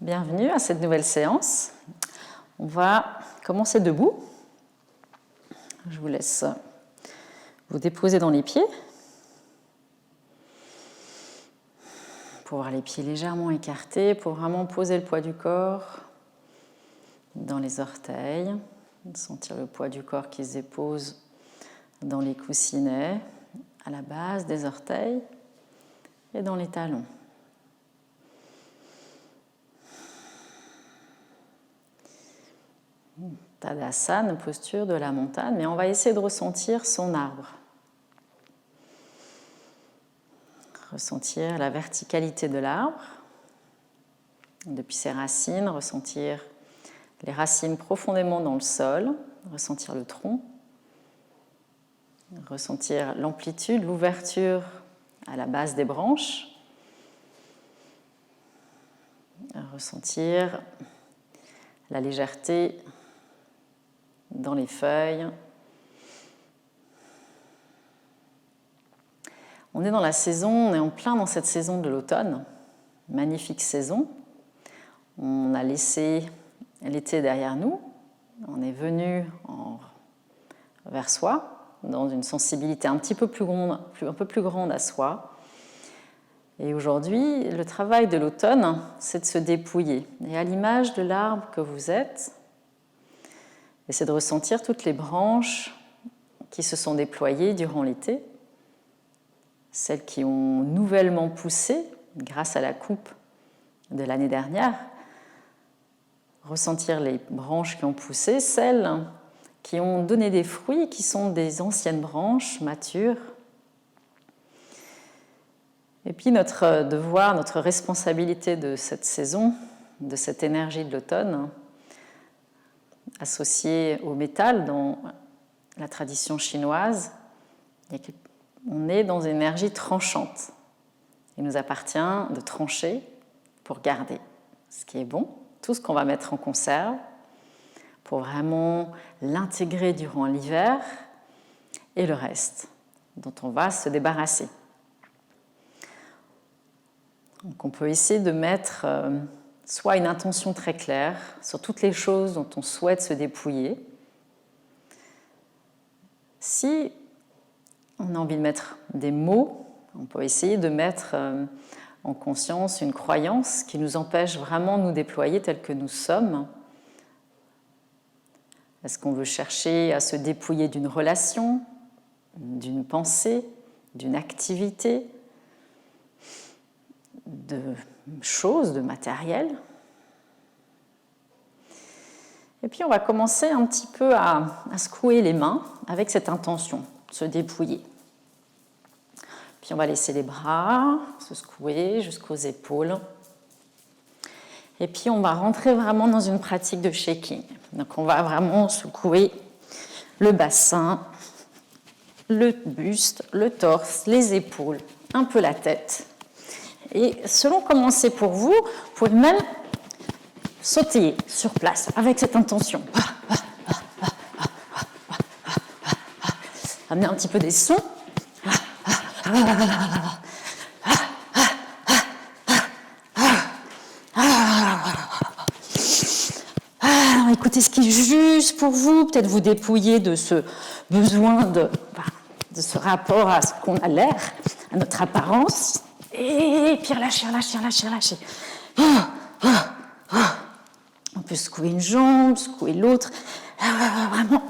Bienvenue à cette nouvelle séance. On va commencer debout. Je vous laisse vous déposer dans les pieds. Pour avoir les pieds légèrement écartés, pour vraiment poser le poids du corps dans les orteils. Sentir le poids du corps qui se dépose dans les coussinets, à la base des orteils et dans les talons. Tadasana, posture de la montagne, mais on va essayer de ressentir son arbre. Ressentir la verticalité de l'arbre, depuis ses racines, ressentir les racines profondément dans le sol, ressentir le tronc, ressentir l'amplitude, l'ouverture à la base des branches, ressentir la légèreté dans les feuilles. On est dans la saison, on est en plein dans cette saison de l'automne, magnifique saison. On a laissé l'été derrière nous, on est venu vers soi, dans une sensibilité un peu plus grande à soi. Et aujourd'hui, le travail de l'automne, c'est de se dépouiller. Et à l'image de l'arbre que vous êtes, et c'est de ressentir toutes les branches qui se sont déployées durant l'été, celles qui ont nouvellement poussé grâce à la coupe de l'année dernière, ressentir les branches qui ont poussé, celles qui ont donné des fruits, qui sont des anciennes branches matures. Et puis notre devoir, notre responsabilité de cette saison, de cette énergie de l'automne, associée au métal dans la tradition chinoise, on est dans une énergie tranchante. Il nous appartient de trancher pour garder ce qui est bon, tout ce qu'on va mettre en conserve, pour vraiment l'intégrer durant l'hiver, et le reste dont on va se débarrasser. Donc on peut essayer de mettre soit une intention très claire sur toutes les choses dont on souhaite se dépouiller. Si on a envie de mettre des mots, on peut essayer de mettre en conscience une croyance qui nous empêche vraiment de nous déployer tels que nous sommes. Est-ce qu'on veut chercher à se dépouiller d'une relation, d'une pensée, d'une activité, de choses, de matériel? Et puis on va commencer un petit peu à secouer les mains avec cette intention, se dépouiller. Puis on va laisser les bras se secouer jusqu'aux épaules. Et puis on va rentrer vraiment dans une pratique de shaking. Donc on va vraiment secouer le bassin, le buste, le torse, les épaules, un peu la tête. Et selon comment c'est pour vous, vous pouvez même sauter sur place avec cette intention. Amener un petit peu des sons. Écoutez ce qui est juste pour vous, peut-être vous dépouiller de ce besoin de ce rapport à ce qu'on a l'air, à notre apparence, et puis relâcher. On peut secouer une jambe, secouer l'autre, vraiment,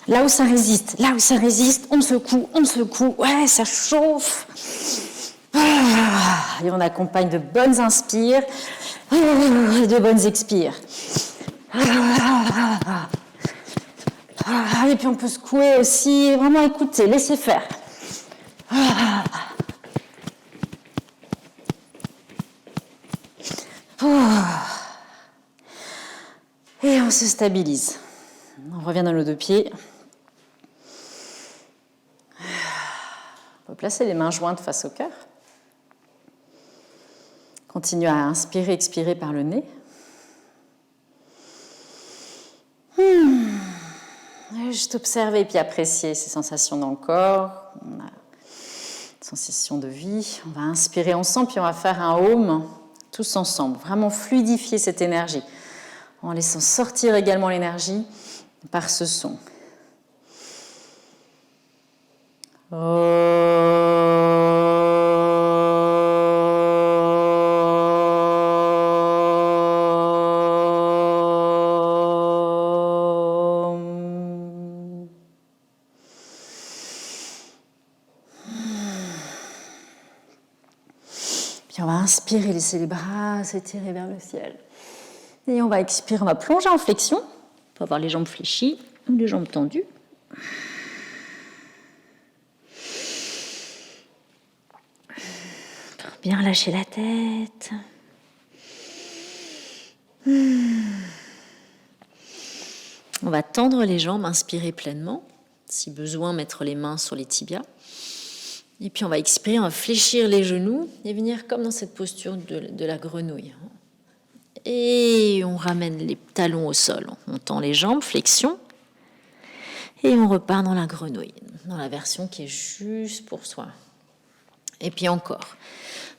là où ça résiste, on secoue, ouais, ça chauffe. Et on accompagne de bonnes inspires et de bonnes expires. Et puis on peut secouer aussi, vraiment écouter, laisser faire. Et on se stabilise. On revient dans nos deux pieds. On peut placer les mains jointes face au cœur. Continue à inspirer, expirer par le nez. Juste observer puis apprécier ces sensations dans le corps. On a une sensation de vie. On va inspirer ensemble puis on va faire un home Tous ensemble, vraiment fluidifier cette énergie, en laissant sortir également l'énergie par ce son. Puis on va inspirer, laisser les bras s'étirer vers le ciel. Et on va expirer, on va plonger en flexion. On peut avoir les jambes fléchies ou les jambes tendues. Pour bien lâcher la tête. On va tendre les jambes, inspirer pleinement. Si besoin, mettre les mains sur les tibias. Et puis on va expirer, on va fléchir les genoux et venir comme dans cette posture de la grenouille. Et on ramène les talons au sol. On tend les jambes, flexion. Et on repart dans la grenouille, dans la version qui est juste pour soi. Et puis encore,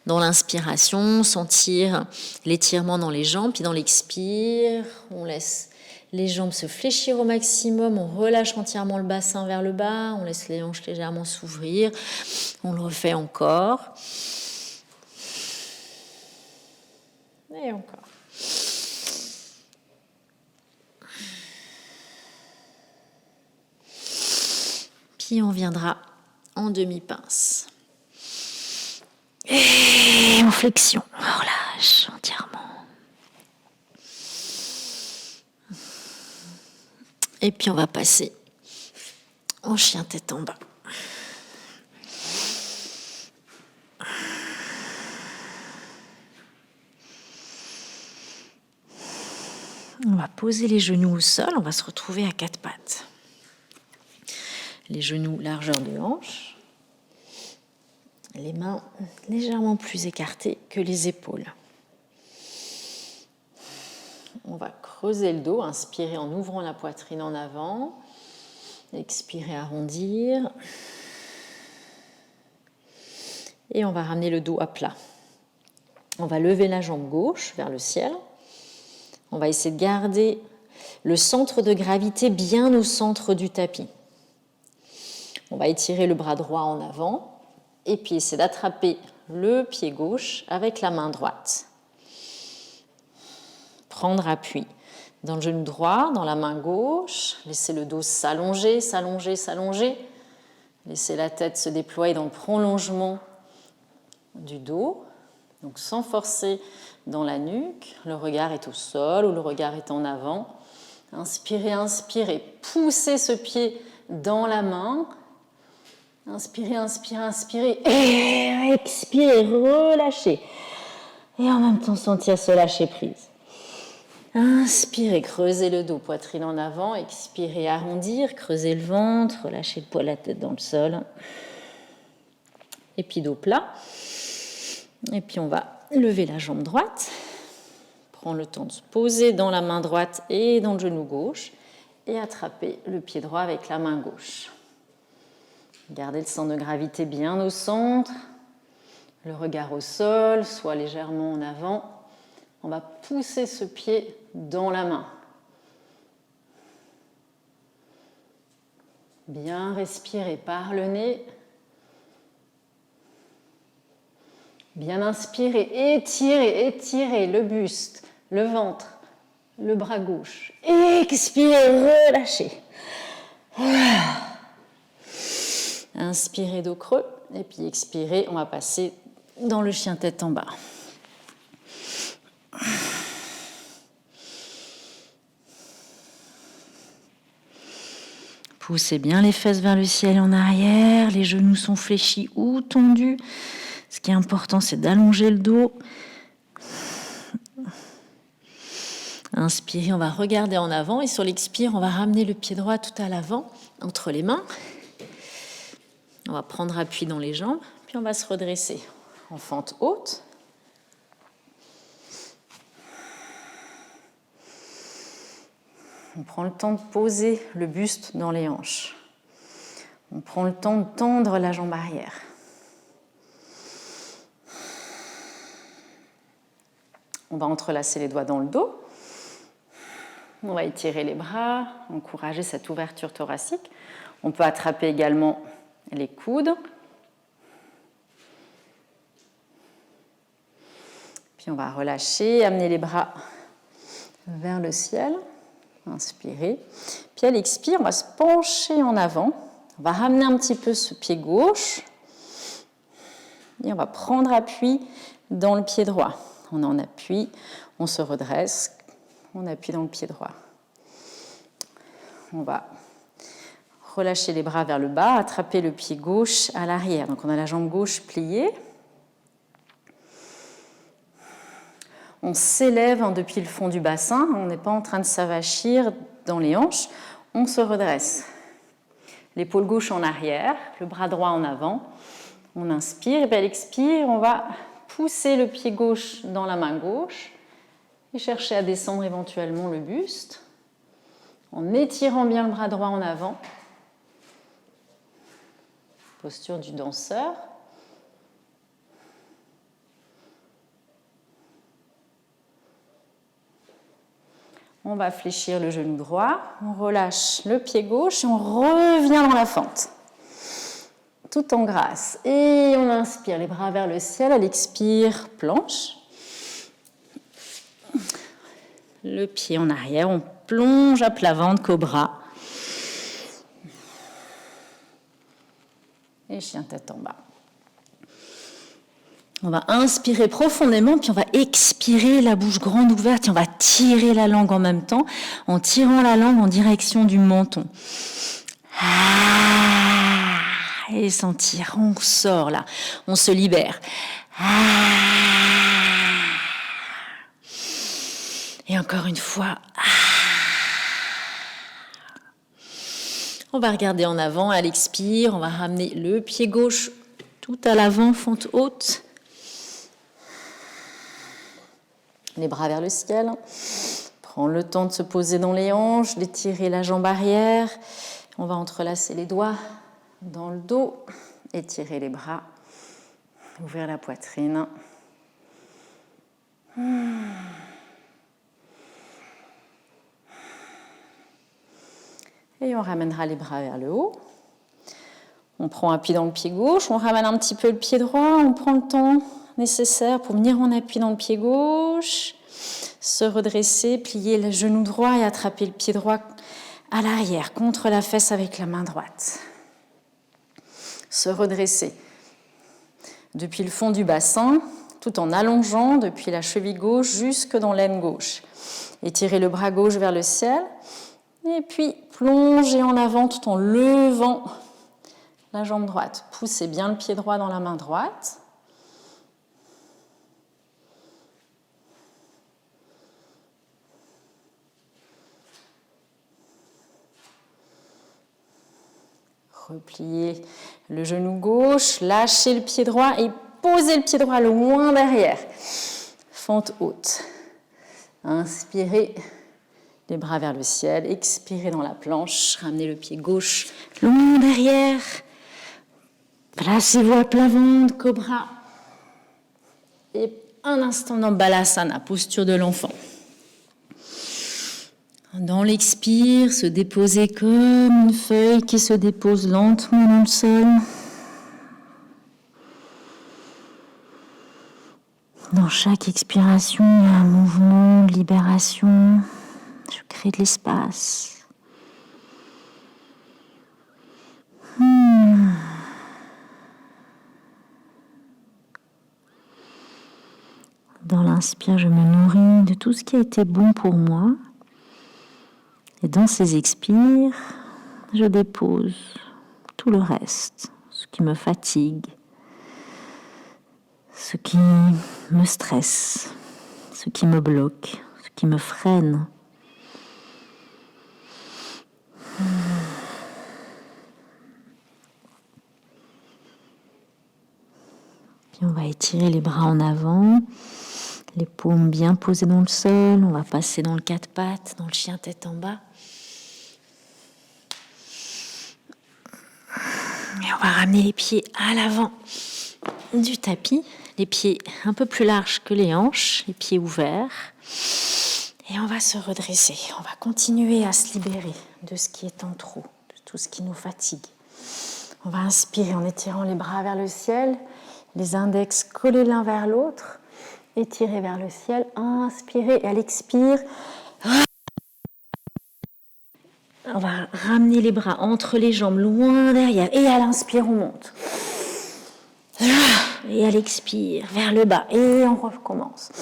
dans l'inspiration, sentir l'étirement dans les jambes. Puis dans l'expire, on laisse les jambes se fléchir au maximum. On relâche entièrement le bassin vers le bas. On laisse les hanches légèrement s'ouvrir. On le refait encore. Et encore. Puis on viendra en demi-pince. Et en flexion, on relâche entièrement. Et puis on va passer en chien tête en bas. On va poser les genoux au sol, on va se retrouver à quatre pattes. Les genoux largeur de hanche, les mains légèrement plus écartées que les épaules. On va creuser le dos, inspirer en ouvrant la poitrine en avant, expirer, arrondir. Et on va ramener le dos à plat. On va lever la jambe gauche vers le ciel. On va essayer de garder le centre de gravité bien au centre du tapis. On va étirer le bras droit en avant et puis essayer d'attraper le pied gauche avec la main droite. Prendre appui dans le genou droit, dans la main gauche. Laisser le dos s'allonger, s'allonger, s'allonger. Laisser la tête se déployer dans le prolongement du dos. Donc sans forcer dans la nuque. Le regard est au sol ou le regard est en avant. Inspirez, inspirez. Poussez ce pied dans la main. Inspirez, inspirez, inspirez. Et expirez, relâchez. Et en même temps, sentir se lâcher prise. Inspirez, creusez le dos, poitrine en avant. Expirez, arrondir, creusez le ventre, relâchez le poids de la tête dans le sol. Et puis dos plat. Et puis on va lever la jambe droite. Prendre le temps de se poser dans la main droite et dans le genou gauche. Et attraper le pied droit avec la main gauche. Gardez le centre de gravité bien au centre. Le regard au sol, soit légèrement en avant. On va pousser ce pied dans la main. Bien respirer par le nez. Bien inspirer, étirez, étirez le buste, le ventre, le bras gauche. Expirez, relâchez. Inspirez dos creux et puis expirez, on va passer dans le chien tête en bas. Poussez bien les fesses vers le ciel en arrière, les genoux sont fléchis ou tendus. Ce qui est important, c'est d'allonger le dos. Inspirez, on va regarder en avant et sur l'expire, on va ramener le pied droit tout à l'avant, entre les mains. On va prendre appui dans les jambes, puis on va se redresser en fente haute. On prend le temps de poser le buste dans les hanches. On prend le temps de tendre la jambe arrière. On va entrelacer les doigts dans le dos. On va étirer les bras, encourager cette ouverture thoracique. On peut attraper également les coudes. Puis on va relâcher, amener les bras vers le ciel. Inspirez. Puis à l'expire, on va se pencher en avant. On va ramener un petit peu ce pied gauche. Et on va prendre appui dans le pied droit. On en appuie, on se redresse, on appuie dans le pied droit. On va relâcher les bras vers le bas, attraper le pied gauche à l'arrière. Donc on a la jambe gauche pliée. On s'élève depuis le fond du bassin, on n'est pas en train de s'avachir dans les hanches, on se redresse. L'épaule gauche en arrière, le bras droit en avant. On inspire, et puis à l'expire, on va pousser le pied gauche dans la main gauche et chercher à descendre éventuellement le buste en étirant bien le bras droit en avant. Posture du danseur. On va fléchir le genou droit, on relâche le pied gauche et on revient dans la fente. Tout en grâce. Et on inspire, les bras vers le ciel. À l'expire, planche. Le pied en arrière, on plonge à plat ventre, cobra. Et chien tête en bas. On va inspirer profondément, puis on va expirer la bouche grande ouverte et on va tirer la langue en même temps, en tirant la langue en direction du menton. Et sentir, on sort là, on se libère. Et encore une fois. On va regarder en avant, à l'expire, on va ramener le pied gauche tout à l'avant, fente haute. Les bras vers le ciel. Prends le temps de se poser dans les hanches, d'étirer la jambe arrière. On va entrelacer les doigts dans le dos, étirer les bras, ouvrir la poitrine. Et on ramènera les bras vers le haut. On prend appui dans le pied gauche, on ramène un petit peu le pied droit, on prend le temps nécessaire pour venir en appui dans le pied gauche, se redresser, plier le genou droit et attraper le pied droit à l'arrière, contre la fesse avec la main droite. Se redresser depuis le fond du bassin, tout en allongeant depuis la cheville gauche jusque dans l'aine gauche. Étirer le bras gauche vers le ciel et puis plonger en avant tout en levant la jambe droite. Poussez bien le pied droit dans la main droite. Repliez le genou gauche, lâchez le pied droit et posez le pied droit loin derrière. Fente haute. Inspirez, les bras vers le ciel. Expirez dans la planche. Ramenez le pied gauche loin derrière. Placez-vous à plat ventre, cobra. Et un instant dans Balasana, posture de l'enfant. Dans l'expire, se déposer comme une feuille qui se dépose lentement dans le sol. Dans chaque expiration, il y a un mouvement de libération. Je crée de l'espace. Dans l'inspire, je me nourris de tout ce qui a été bon pour moi. Et dans ces expires, je dépose tout le reste, ce qui me fatigue, ce qui me stresse, ce qui me bloque, ce qui me freine. Puis on va étirer les bras en avant, les paumes bien posées dans le sol. On va passer dans le quatre pattes, dans le chien tête en bas. Et on va ramener les pieds à l'avant du tapis, les pieds un peu plus larges que les hanches, les pieds ouverts. Et on va se redresser. On va continuer à se libérer de ce qui est en trop, de tout ce qui nous fatigue. On va inspirer en étirant les bras vers le ciel, les index collés l'un vers l'autre, étirer vers le ciel, inspirer et à l'expire. On va ramener les bras entre les jambes, loin derrière. Et à l'inspire, on monte. Et à l'expire, vers le bas. Et on recommence.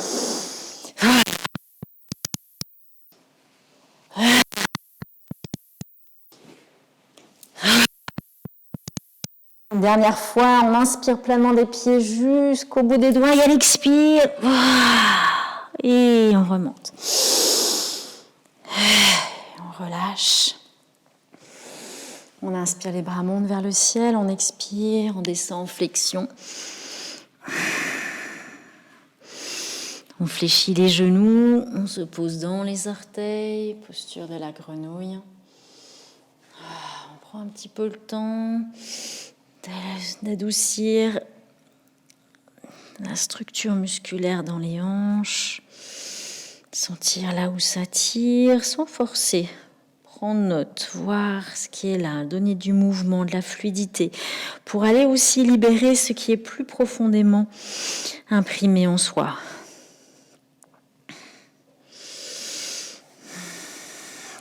Une dernière fois, on inspire pleinement des pieds jusqu'au bout des doigts. Et à l'expire. Et on remonte. On relâche. On inspire, les bras montent vers le ciel. On expire, on descend en flexion. On fléchit les genoux, on se pose dans les orteils, posture de la grenouille. On prend un petit peu le temps d'adoucir la structure musculaire dans les hanches, sentir là où ça tire sans forcer. Prendre note, voir ce qui est là, donner du mouvement, de la fluidité, pour aller aussi libérer ce qui est plus profondément imprimé en soi.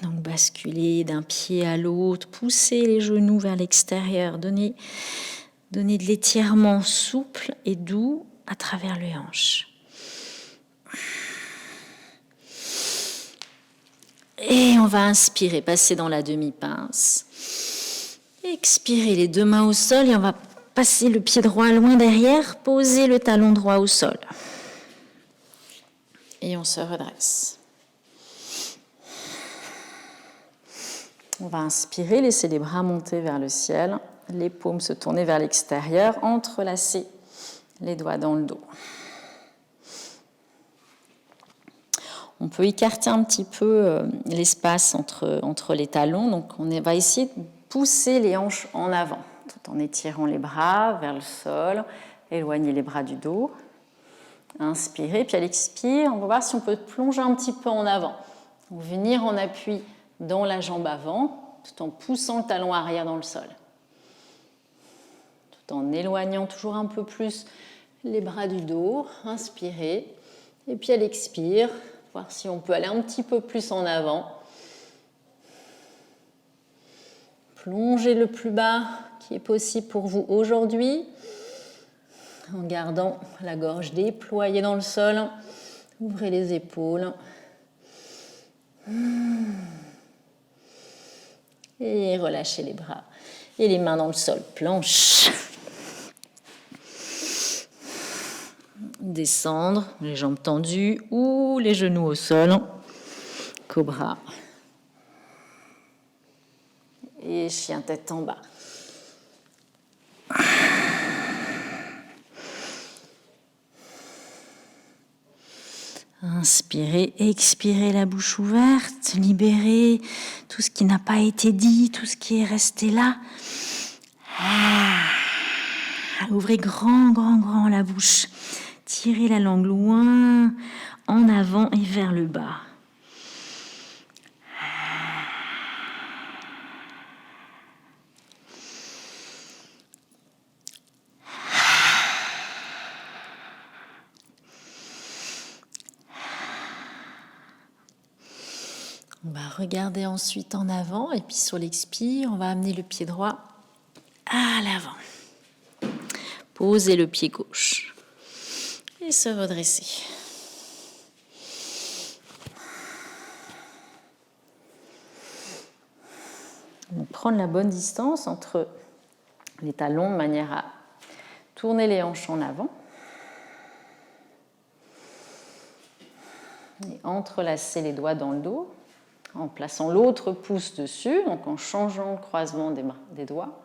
Donc basculer d'un pied à l'autre, pousser les genoux vers l'extérieur, donner de l'étirement souple et doux à travers les hanches. Et on va inspirer, passer dans la demi-pince. Expirer les deux mains au sol et on va passer le pied droit loin derrière, poser le talon droit au sol. Et on se redresse. On va inspirer, laisser les bras monter vers le ciel, les paumes se tourner vers l'extérieur, entrelacer les doigts dans le dos. On peut écarter un petit peu l'espace entre les talons, donc on va essayer de pousser les hanches en avant, tout en étirant les bras vers le sol, éloigner les bras du dos. Inspirez, puis à l'expire, on va voir si on peut plonger un petit peu en avant. Donc venir en appui dans la jambe avant, tout en poussant le talon arrière dans le sol. Tout en éloignant toujours un peu plus les bras du dos. Inspirez. Et puis à l'expire, voir si on peut aller un petit peu plus en avant. Plongez le plus bas qui est possible pour vous aujourd'hui, en gardant la gorge déployée dans le sol. Ouvrez les épaules. Et relâchez les bras et les mains dans le sol, planche. Descendre, les jambes tendues ou les genoux au sol, cobra. Et chien tête en bas. Inspirez, expirez la bouche ouverte, libérez tout ce qui n'a pas été dit, tout ce qui est resté là. Ouvrez grand la bouche. Tirez la langue loin, en avant et vers le bas. On va regarder ensuite en avant et puis sur l'expire, on va amener le pied droit à l'avant. Posez le pied gauche et se redresser. Donc, prendre la bonne distance entre les talons de manière à tourner les hanches en avant. Et entrelacer les doigts dans le dos en plaçant l'autre pouce dessus, donc en changeant le croisement des doigts.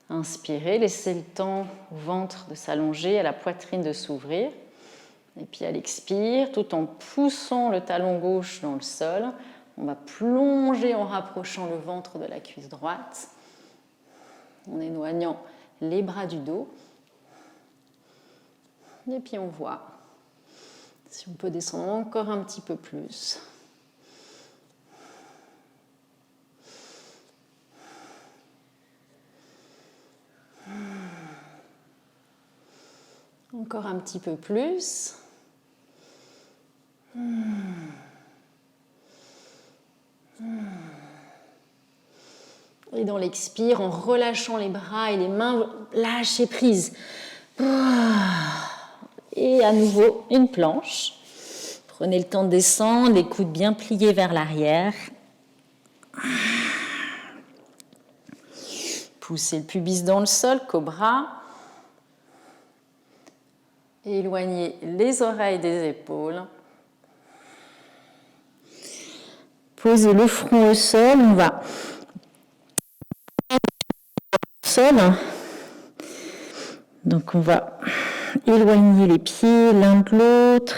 Inspirez, laissez le temps au ventre de s'allonger, à la poitrine de s'ouvrir. Et puis à l'expire, tout en poussant le talon gauche dans le sol, on va plonger en rapprochant le ventre de la cuisse droite, en éloignant les bras du dos. Et puis on voit si on peut descendre encore un petit peu plus. Encore un petit peu plus. Et dans l'expire, en relâchant les bras et les mains, lâchez prise. Et à nouveau, une planche. Prenez le temps de descendre, les coudes bien pliés vers l'arrière. Poussez le pubis dans le sol, cobra. Éloignez les oreilles des épaules. Posez le front au sol, on va sol. Donc on va éloigner les pieds l'un de l'autre,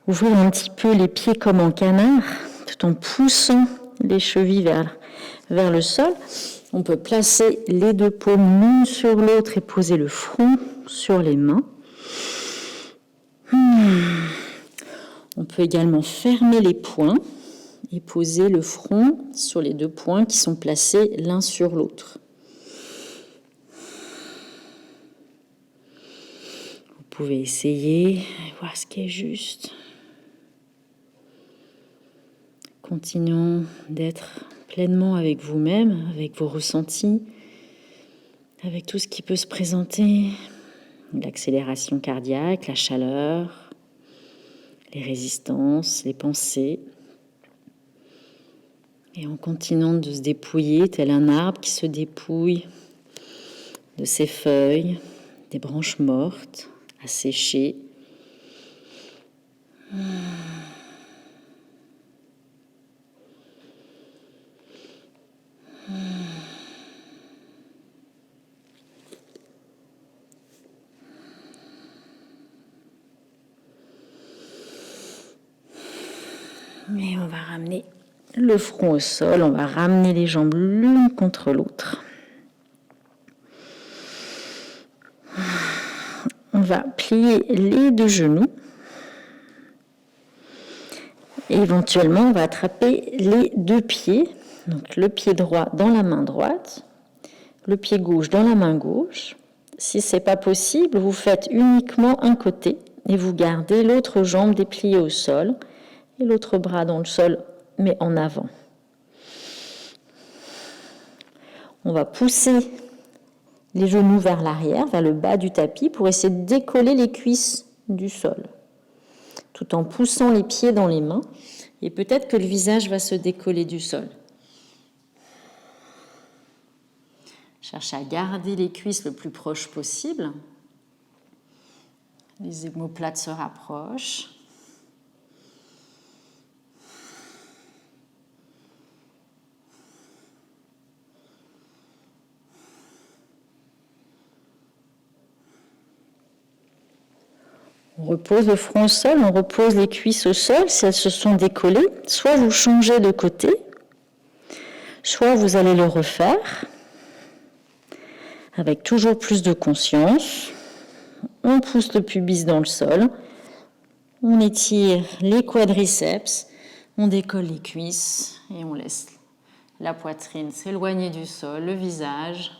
ouvrir un petit peu les pieds comme en canard, tout en poussant les chevilles vers le sol. On peut placer les deux paumes l'une sur l'autre et poser le front sur les mains. On peut également fermer les poings et poser le front sur les deux poings qui sont placés l'un sur l'autre. Vous pouvez essayer, voir ce qui est juste. Continuons d'être pleinement avec vous-même, avec vos ressentis, avec tout ce qui peut se présenter, l'accélération cardiaque, la chaleur, les résistances, les pensées. Et en continuant de se dépouiller, tel un arbre qui se dépouille de ses feuilles, des branches mortes, asséchées. Et on va ramener le front au sol, on va ramener les jambes l'une contre l'autre. On va plier les deux genoux. Et éventuellement, on va attraper les deux pieds. Donc le pied droit dans la main droite, le pied gauche dans la main gauche. Si ce n'est pas possible, vous faites uniquement un côté et vous gardez l'autre jambe dépliée au sol et l'autre bras dans le sol, mais en avant. On va pousser les genoux vers l'arrière, vers le bas du tapis, pour essayer de décoller les cuisses du sol, tout en poussant les pieds dans les mains. Et peut-être que le visage va se décoller du sol. Cherchez à garder les cuisses le plus proches possible. Les omoplates se rapprochent. On repose le front au sol, on repose les cuisses au sol si elles se sont décollées. Soit vous changez de côté, soit vous allez le refaire avec toujours plus de conscience. On pousse le pubis dans le sol, on étire les quadriceps, on décolle les cuisses et on laisse la poitrine s'éloigner du sol, le visage.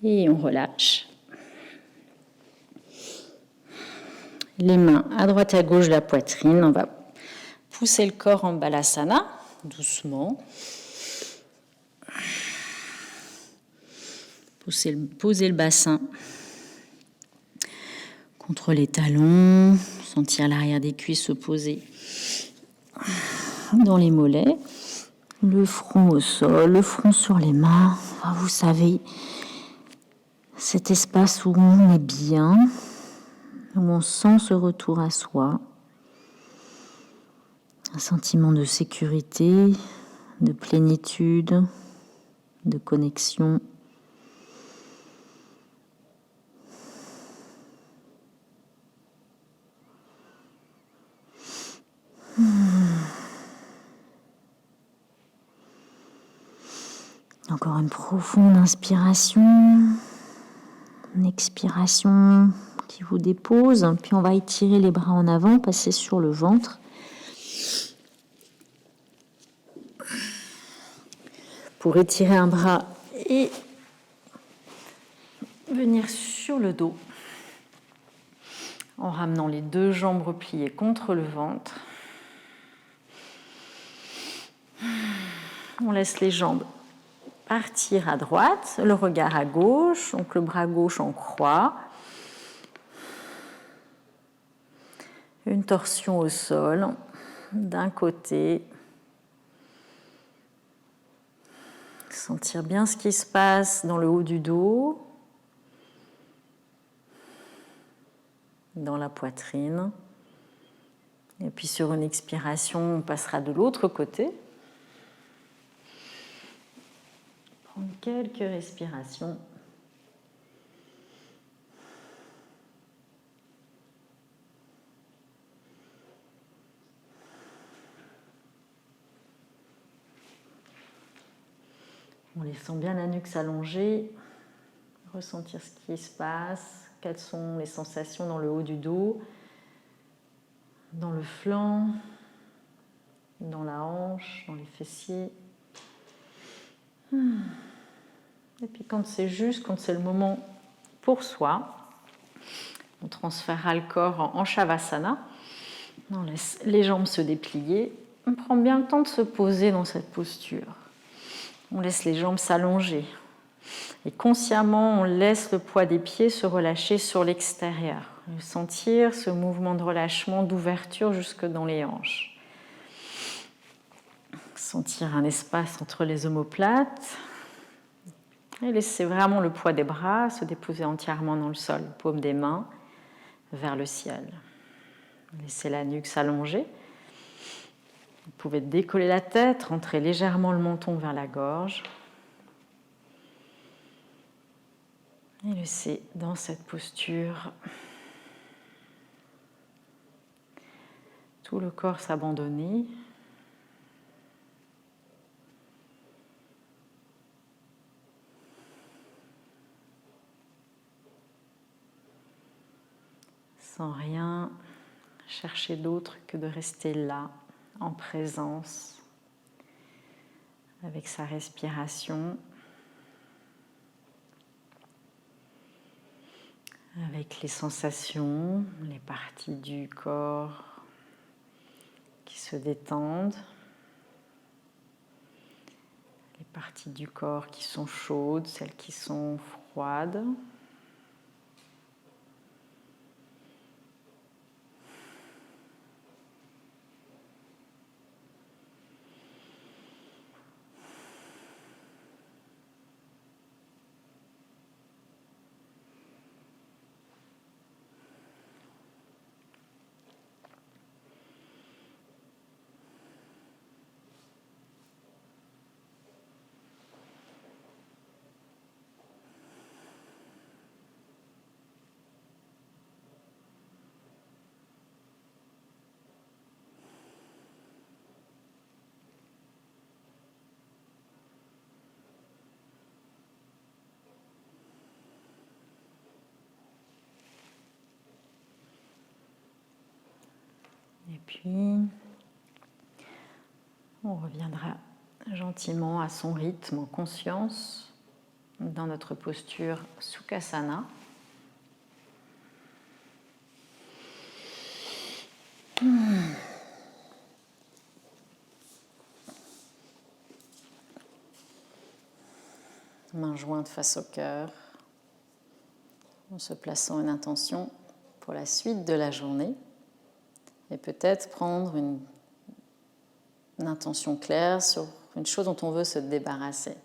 Et on relâche. Les mains à droite à gauche de la poitrine. On va pousser le corps en balasana, doucement. Poser le bassin contre les talons. Sentir l'arrière des cuisses se poser dans les mollets. Le front au sol, le front sur les mains. Enfin, vous savez, cet espace où on est bien, où on sent ce retour à soi, un sentiment de sécurité, de plénitude, de connexion. Encore une profonde inspiration, une expiration qui vous dépose. Puis on va étirer les bras en avant, passer sur le ventre. Pour étirer un bras et venir sur le dos en ramenant les deux jambes repliées contre le ventre. On laisse les jambes partir à droite, le regard à gauche, donc le bras gauche en croix. Une torsion au sol d'un côté. Sentir bien ce qui se passe dans le haut du dos, dans la poitrine. Et puis sur une expiration, on passera de l'autre côté. Prendre quelques respirations. En laissant bien la nuque s'allonger, ressentir ce qui se passe, quelles sont les sensations dans le haut du dos, dans le flanc, dans la hanche, dans les fessiers. Et puis quand c'est juste, quand c'est le moment pour soi, on transférera le corps en Shavasana. On laisse les jambes se déplier. On prend bien le temps de se poser dans cette posture. On laisse les jambes s'allonger. Et consciemment, on laisse le poids des pieds se relâcher sur l'extérieur. Sentir ce mouvement de relâchement, d'ouverture jusque dans les hanches. Sentir un espace entre les omoplates. Et laisser vraiment le poids des bras se déposer entièrement dans le sol, paume des mains vers le ciel. Laissez la nuque s'allonger. Vous pouvez décoller la tête, rentrer légèrement le menton vers la gorge. Et laissez dans cette posture tout le corps s'abandonner. Sans rien chercher d'autre que de rester là, en présence, avec sa respiration, avec les sensations, les parties du corps qui se détendent, les parties du corps qui sont chaudes, celles qui sont froides. Et puis, on reviendra gentiment à son rythme, en conscience, dans notre posture Sukhasana. Mains jointes face au cœur, en se plaçant une intention pour la suite de la journée. Et peut-être prendre une intention claire sur une chose dont on veut se débarrasser.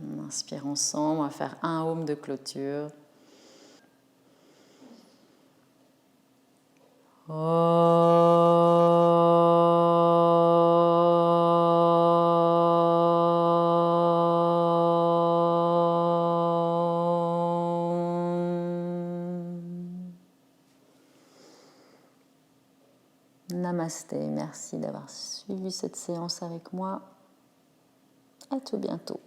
On inspire ensemble, on va faire un home de clôture. Namasté. Merci d'avoir suivi cette séance avec moi. À tout bientôt.